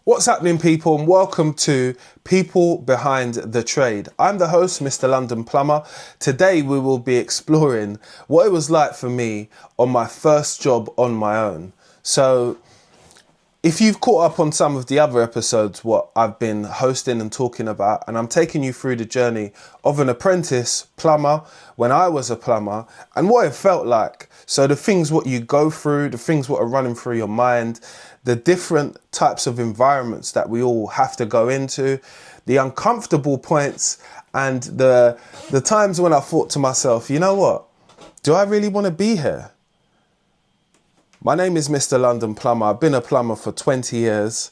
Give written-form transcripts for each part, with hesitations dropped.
What's happening, people, and welcome to People Behind the Trade. I'm the host, Mr. London Plumber. Today we will be exploring what it was like for me on my first job on my own. So if you've caught up on some of the other episodes, what I've been hosting and talking about, and I'm taking you through the journey of an apprentice plumber when I was a plumber and what it felt like. So the things what you go through, the things what are running through your mind, the different types of environments that we all have to go into, the uncomfortable points, and the times when I thought to myself, you know what, do I really want to be here? My name is Mr. London Plumber. I've been a plumber for 20 years.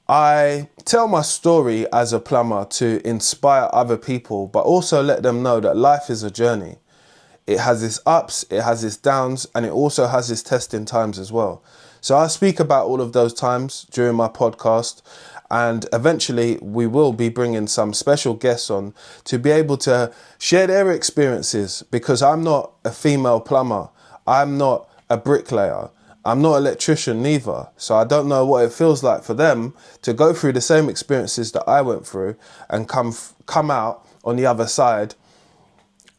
I tell my story as a plumber to inspire other people, but also let them know that life is a journey. It has its ups, it has its downs, and it also has its testing times as well. So I speak about all of those times during my podcast, and eventually we will be bringing some special guests on to be able to share their experiences, because I'm not a female plumber. I'm not a bricklayer. I'm not an electrician neither. So I don't know what it feels like for them to go through the same experiences that I went through and come out on the other side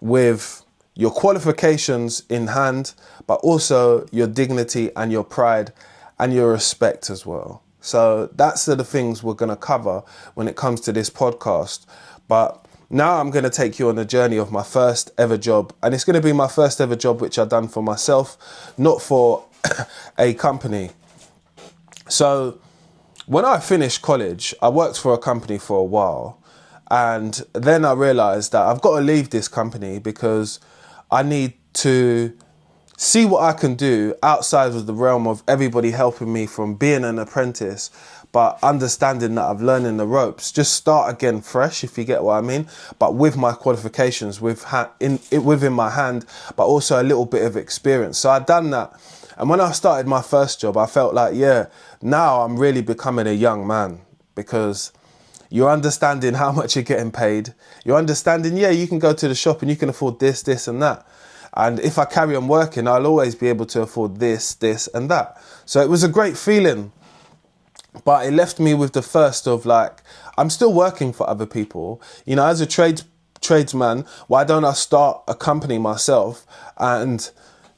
with your qualifications in hand, but also your dignity and your pride and your respect as well. So that's the things we're going to cover when it comes to this podcast. But now I'm going to take you on the journey of my first ever job. And it's going to be my first ever job which I've done for myself, not for a company. So when I finished college, I worked for a company for a while. And then I realized that I've got to leave this company because I need to see what I can do outside of the realm of everybody helping me from being an apprentice, but understanding that I've learned the ropes. Just start again fresh, if you get what I mean, but with my qualifications within my hand, but also a little bit of experience. So I've done that. And when I started my first job, I felt like, yeah, now I'm really becoming a young man, because you're understanding how much you're getting paid. You're understanding, yeah, you can go to the shop and you can afford this, this and that. And if I carry on working, I'll always be able to afford this, this and that. So it was a great feeling. But it left me with the first of like, I'm still working for other people. You know, as a tradesman, why don't I start a company myself and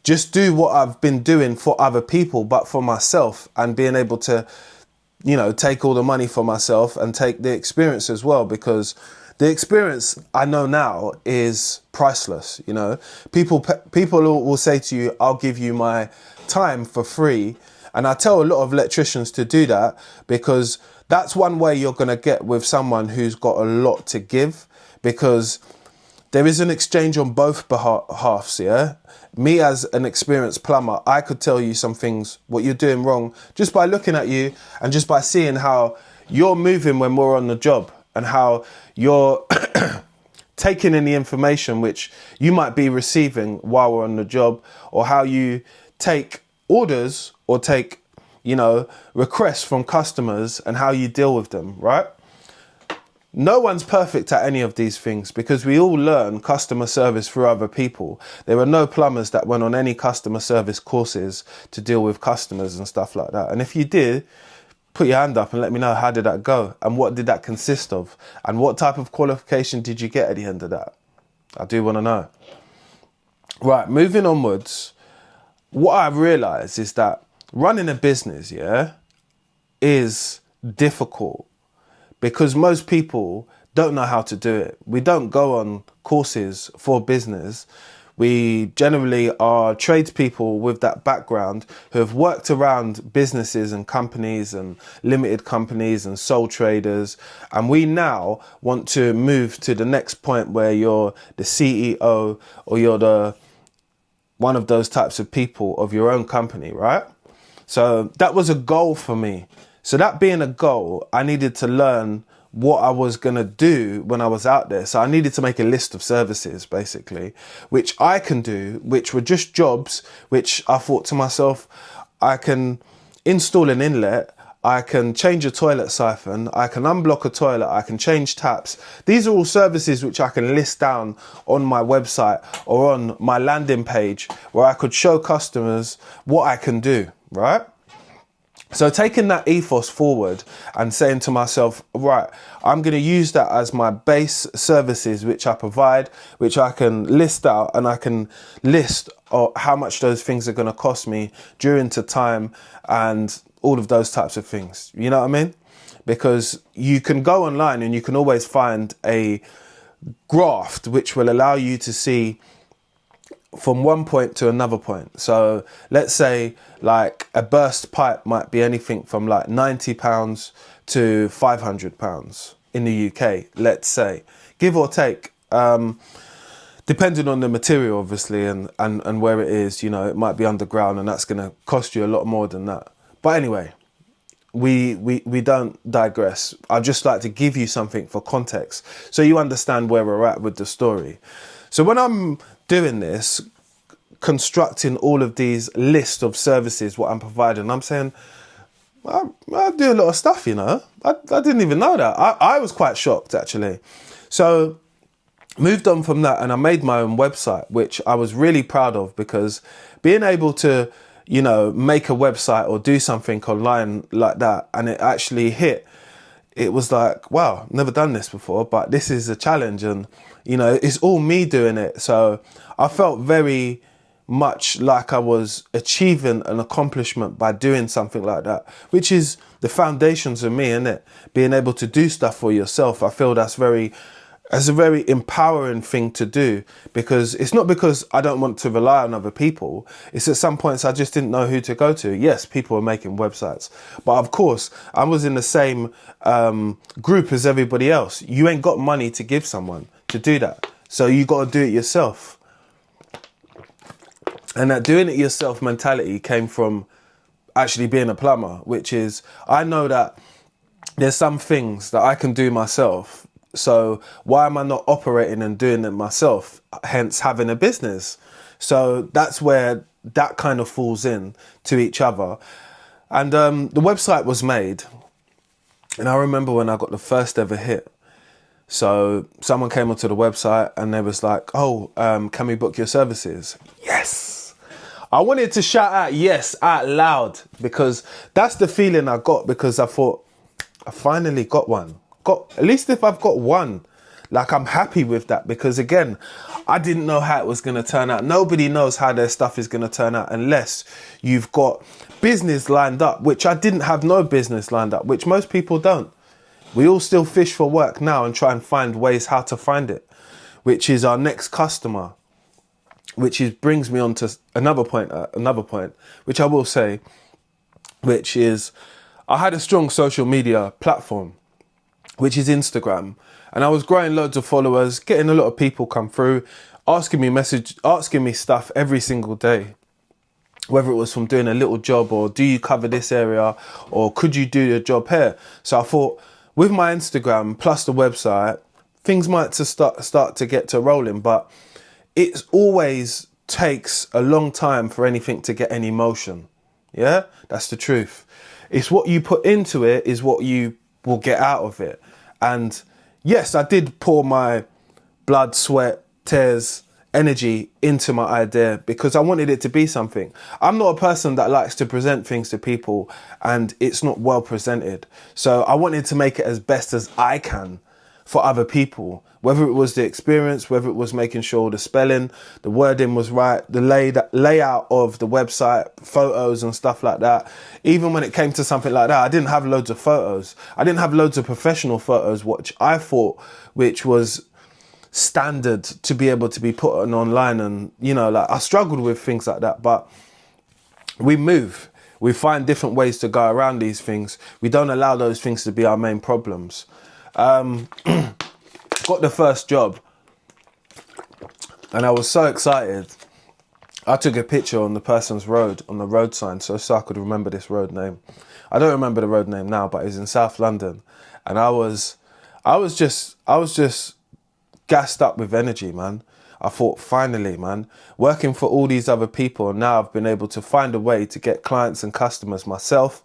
just do what I've been doing for other people, but for myself, and being able to, you know, take all the money for myself and take the experience as well, because the experience I know now is priceless. You know, people will say to you, I'll give you my time for free. And I tell a lot of electricians to do that, because that's one way you're going to get with someone who's got a lot to give, because there is an exchange on both halves, yeah? Me as an experienced plumber, I could tell you some things, what you're doing wrong, just by looking at you and just by seeing how you're moving when we're on the job, and how you're taking in the information which you might be receiving while we're on the job, or how you take orders or take, you know, requests from customers and how you deal with them, right? No one's perfect at any of these things, because we all learn customer service through other people. There are no plumbers that went on any customer service courses to deal with customers and stuff like that. And if you did, put your hand up and let me know, how did that go? And what did that consist of? And what type of qualification did you get at the end of that? I do want to know. Right, moving onwards, what I've realized is that running a business, yeah, is difficult, because most people don't know how to do it. We don't go on courses for business. We generally are tradespeople with that background who have worked around businesses and companies and limited companies and sole traders. And we now want to move to the next point where you're the CEO, or you're one of those types of people of your own company, right? So that was a goal for me. So that being a goal, I needed to learn what I was going to do when I was out there. So I needed to make a list of services, basically, which I can do, which were just jobs, which I thought to myself, I can install an inlet, I can change a toilet siphon, I can unblock a toilet, I can change taps. These are all services which I can list down on my website or on my landing page, where I could show customers what I can do, right? So taking that ethos forward and saying to myself, right, I'm going to use that as my base services, which I provide, which I can list out, and I can list how much those things are going to cost me during to time and all of those types of things. You know what I mean? Because you can go online and you can always find a graph which will allow you to see from one point to another point. So let's say like a burst pipe might be anything from like £90 to £500 in the UK, let's say, give or take, depending on the material, obviously, and where it is. You know, it might be underground and that's going to cost you a lot more than that. But anyway, we don't digress. I'd just like to give you something for context so you understand where we're at with the story. So when I'm doing this, constructing all of these lists of services, what I'm providing, I'm saying, I do a lot of stuff, you know. I didn't even know that. I was quite shocked, actually. So moved on from that and I made my own website, which I was really proud of, because being able to, you know, make a website or do something online like that and it actually hit, it was like, wow, never done this before, but this is a challenge, and, you know, it's all me doing it. So I felt very much like I was achieving an accomplishment by doing something like that, which is the foundations of me, isn't it? Being able to do stuff for yourself. I feel that's a very empowering thing to do, because it's not because I don't want to rely on other people. It's at some points I just didn't know who to go to. Yes, people are making websites, but of course I was in the same group as everybody else. You ain't got money to give someone to do that, so you got to do it yourself. And that doing it yourself mentality came from actually being a plumber, which is, I know that there's some things that I can do myself. So why am I not operating and doing it myself? Hence having a business. So that's where that kind of falls in to each other. And the website was made. And I remember when I got the first ever hit. So someone came onto the website and they was like, oh, can we book your services? Yes. I wanted to shout out yes out loud, because that's the feeling I got, because I thought, I finally got one. At least if I've got one, like, I'm happy with that, because again, I didn't know how it was going to turn out. Nobody knows how their stuff is going to turn out unless you've got business lined up, which I didn't have no business lined up, which most people don't. We all still fish for work now and try and find ways how to find it, which is our next customer, which brings me on to another point, which I will say, which is I had a strong social media platform, which is Instagram. And I was growing loads of followers, getting a lot of people come through, asking me stuff every single day. Whether it was from doing a little job, or do you cover this area, or could you do your job here? So I thought, with my Instagram plus the website, things might start to get to rolling, but it always takes a long time for anything to get any motion. Yeah, that's the truth. It's what you put into it is what you will get out of it. And yes, I did pour my blood, sweat, tears, energy into my idea, because I wanted it to be something. I'm not a person that likes to present things to people and it's not well presented. So I wanted to make it as best as I can for other people, whether it was the experience, whether it was making sure the spelling, the wording was right, the layout of the website, photos and stuff like that. Even when it came to something like that, I didn't have loads of photos. I didn't have loads of professional photos, which I thought, which was standard to be able to be put on online. And, you know, like, I struggled with things like that, but we move. We find different ways to go around these things. We don't allow those things to be our main problems. Got the first job and I was so excited. I took a picture on the person's road, on the road sign, so I could remember this road name. I don't remember the road name now, but it's in South London. And I was just gassed up with energy, man. I thought, finally, man, working for all these other people, and now I've been able to find a way to get clients and customers myself.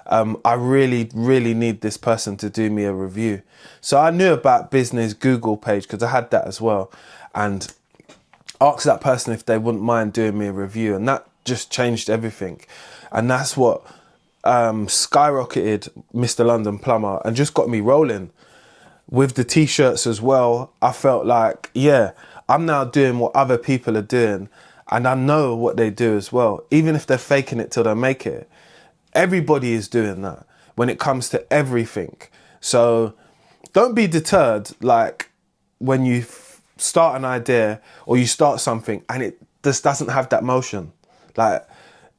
I really, really need this person to do me a review. So I knew about business Google page, because I had that as well, and asked that person if they wouldn't mind doing me a review. And that just changed everything. And that's what skyrocketed Mr. London Plumber and just got me rolling. With the t-shirts as well, I felt like, yeah, I'm now doing what other people are doing, and I know what they do as well. Even if they're faking it till they make it, everybody is doing that when it comes to everything. So don't be deterred, like when you start an idea or you start something and it just doesn't have that motion. Like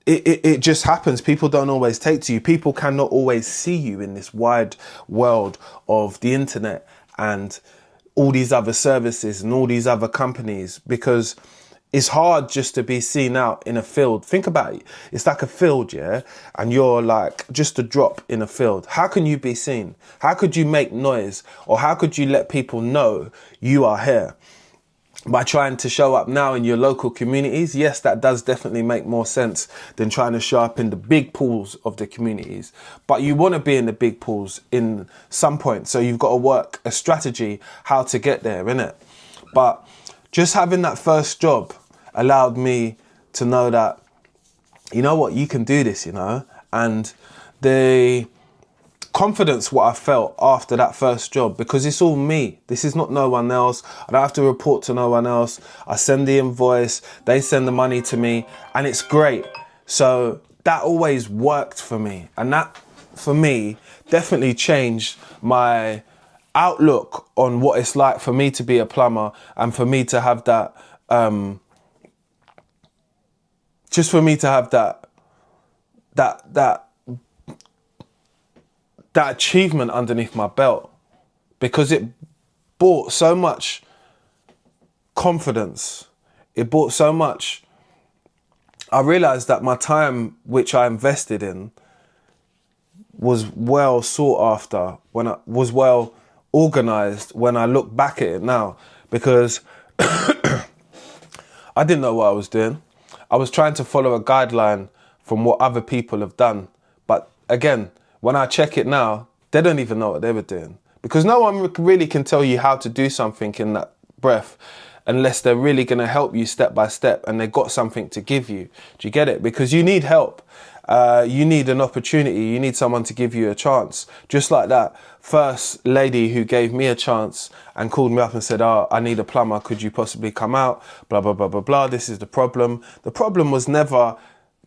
it just happens. People don't always take to you. People cannot always see you in this wide world of the internet and all these other services and all these other companies, because it's hard just to be seen out in a field. Think about it. It's like a field, yeah? And you're like just a drop in a field. How can you be seen? How could you make noise? Or how could you let people know you are here? By trying to show up now in your local communities. Yes, that does definitely make more sense than trying to show up in the big pools of the communities. But you want to be in the big pools in some point. So you've got to work a strategy how to get there, innit? But just having that first job allowed me to know that, you know what, you can do this, you know? And the confidence what I felt after that first job, because it's all me. This is not no one else. I don't have to report to no one else. I send the invoice, they send the money to me, and it's great. So that always worked for me. And that, for me, definitely changed my outlook on what it's like for me to be a plumber and for me to have that, just for me to have that achievement underneath my belt, because it brought so much confidence. It brought so much. I realized that my time, which I invested in, was well sought after, when I was well organized when I look back at it now, because I didn't know what I was doing. I was trying to follow a guideline from what other people have done. But again, when I check it now, they don't even know what they were doing, because no one really can tell you how to do something in that breath unless they're really going to help you step by step and they've got something to give you. Do you get it? Because you need help. You need an opportunity. You need someone to give you a chance. Just like that first lady who gave me a chance and called me up and said, oh, I need a plumber. Could you possibly come out? Blah, blah, blah, blah, blah. This is the problem. The problem was never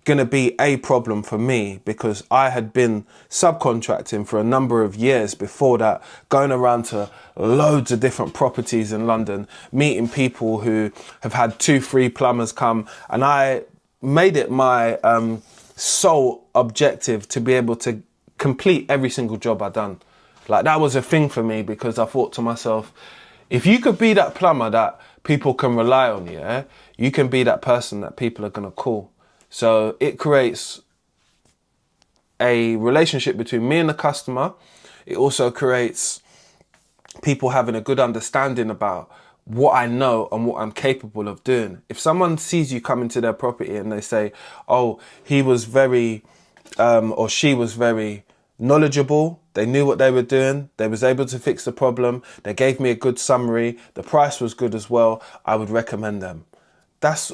going to be a problem for me, because I had been subcontracting for a number of years before that, going around to loads of different properties in London, meeting people who have had 2-3 plumbers come, and I made it my sole objective to be able to complete every single job I'd done. Like, that was a thing for me, because I thought to myself, if you could be that plumber that people can rely on, yeah, you can be that person that people are going to call. So it creates a relationship between me and the customer. It also creates people having a good understanding about what I know and what I'm capable of doing. If someone sees you come into their property and they say, oh, he was very, or she was very knowledgeable, they knew what they were doing, they was able to fix the problem, they gave me a good summary, the price was good as well, I would recommend them. That's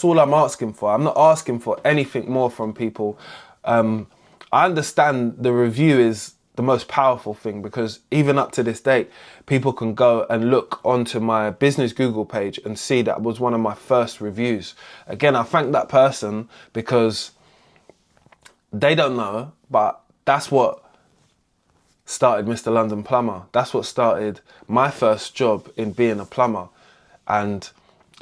all I'm asking for. I'm not asking for anything more from people. I understand the review is the most powerful thing, because even up to this date, people can go and look onto my business Google page and see that was one of my first reviews. Again, I thank that person, because they don't know, but that's what started Mr. London Plumber. That's what started my first job in being a plumber. And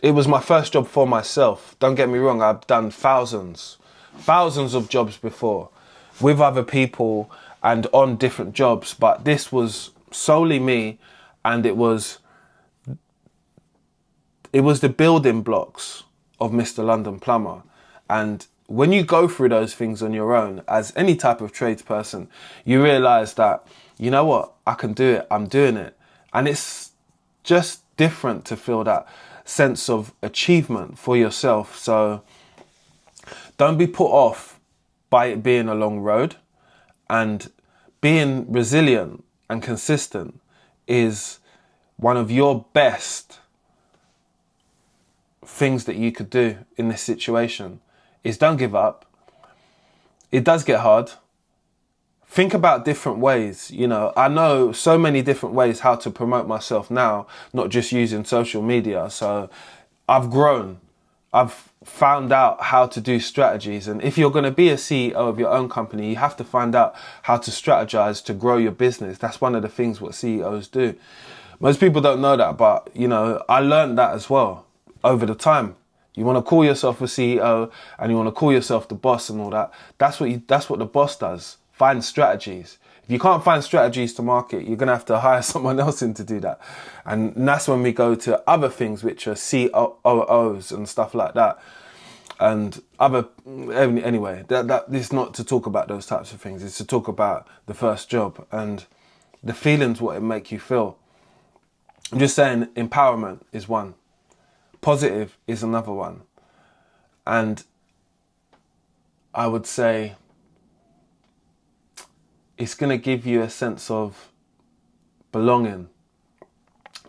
it was my first job for myself. Don't get me wrong, I've done thousands of jobs before with other people and on different jobs, but this was solely me, and it was the building blocks of Mr. London Plumber. And when you go through those things on your own, as any type of tradesperson, you realise that, you know what, I can do it, I'm doing it. And it's just different to feel that sense of achievement for yourself. So don't be put off by it being a long road, and being resilient and consistent is one of your best things that you could do in this situation. Is don't give up. It does get hard. think about different ways. You know, I know so many different ways how to promote myself now, not just using social media. So I've grown. I've found out how to do strategies. And if you're going to be a CEO of your own company, you have to find out how to strategize to grow your business. That's one of the things what CEOs do. Most people don't know that, but, you know, I learned that as well over the time. You want to call yourself a CEO and you want to call yourself the boss and all that. That's what the boss does. Find strategies. If you can't find strategies to market, you're going to have to hire someone else in to do that. And that's when we go to other things, which are COOs and stuff like that. And anyway, that is not to talk about those types of things. It's to talk about the first job and the feelings, what it make you feel. I'm just saying empowerment is one. Positive is another one. And I would say it's going to give you a sense of belonging,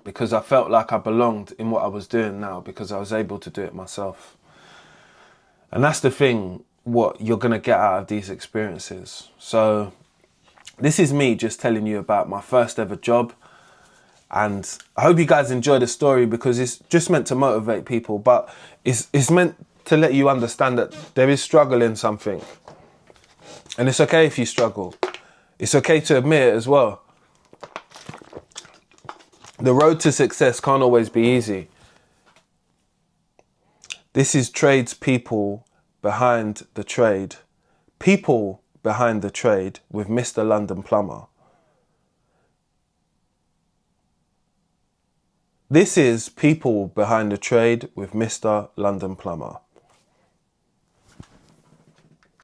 because I felt like I belonged in what I was doing now because I was able to do it myself. And that's the thing, what you're going to get out of these experiences. So this is me just telling you about my first ever job. And I hope you guys enjoy the story, because it's just meant to motivate people, but it's meant to let you understand that there is struggle in something. And it's okay if you struggle. It's okay to admit it as well. The road to success can't always be easy. This is tradespeople behind the trade. People behind the trade with Mr. London Plumber. This is People Behind the Trade with Mr. London Plumber.